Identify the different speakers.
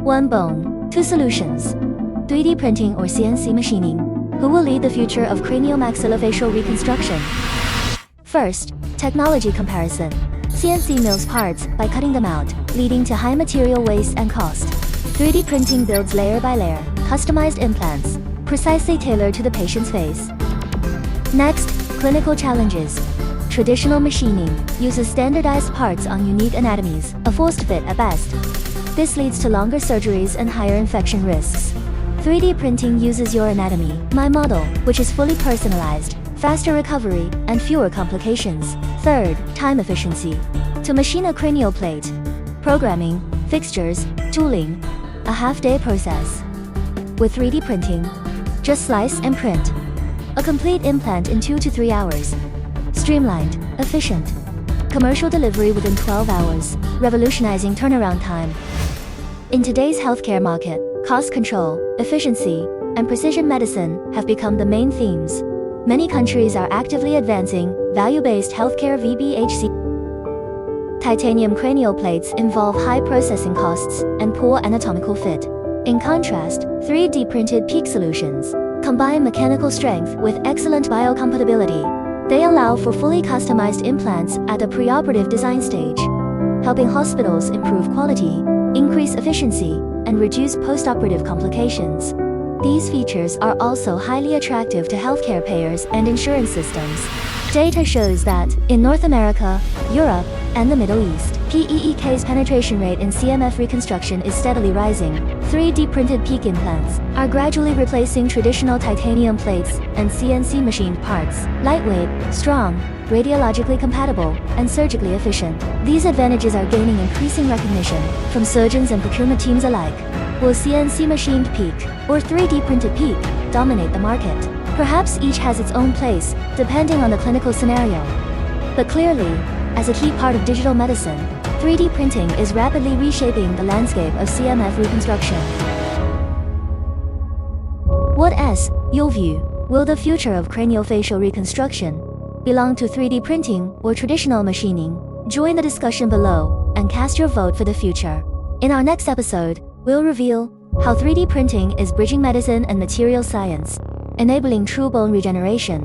Speaker 1: One bone, two solutions. 3D printing or CNC machining. Who will lead the future of cranio-maxillofacial reconstruction? First, technology comparison. CNC mills parts by cutting them out, leading to high material waste and cost. 3D printing builds layer by layer, customized implants, precisely tailored to the patient's face. Next, clinical challenges. Traditional machining uses standardized parts on unique anatomies, a forced fit at best. This leads to longer surgeries and higher infection risks. 3D printing uses your anatomy, my model, which is fully personalized, faster recovery, and fewer complications. Third, time efficiency. To machine a cranial plate, programming, fixtures, tooling, a half-day process. With 3D printing, just slice and print. A complete implant in 2 to 3 hours. Streamlined, efficient. Commercial delivery within 12 hours, revolutionizing turnaround time. In today's healthcare market, cost control, efficiency, and precision medicine have become the main themes. Many countries are actively advancing value-based healthcare VBHC. Titanium cranial plates involve high processing costs and poor anatomical fit. In contrast, 3D printed PEEK solutions combine mechanical strength with excellent biocompatibility. They allow for fully customized implants at the preoperative design stage, helping hospitals improve quality, increase efficiency, and reduce postoperative complications. These features are also highly attractive to healthcare payers and insurance systems. Data shows that, in North America, Europe, and the Middle East, PEEK's penetration rate in CMF reconstruction is steadily rising. 3D printed PEEK implants are gradually replacing traditional titanium plates and CNC machined parts. Lightweight, strong, radiologically compatible, and surgically efficient. These advantages are gaining increasing recognition from surgeons and procurement teams alike. Will CNC machined PEEK or 3D printed PEEK dominate the market? Perhaps each has its own place, depending on the clinical scenario. But clearly, as a key part of digital medicine, 3D printing is rapidly reshaping the landscape of CMF reconstruction. What's your view? Will the future of craniofacial reconstruction belong to 3D printing or traditional machining? Join the discussion below and cast your vote for the future. In our next episode, we'll reveal how 3D printing is bridging medicine and material science, enabling true bone regeneration.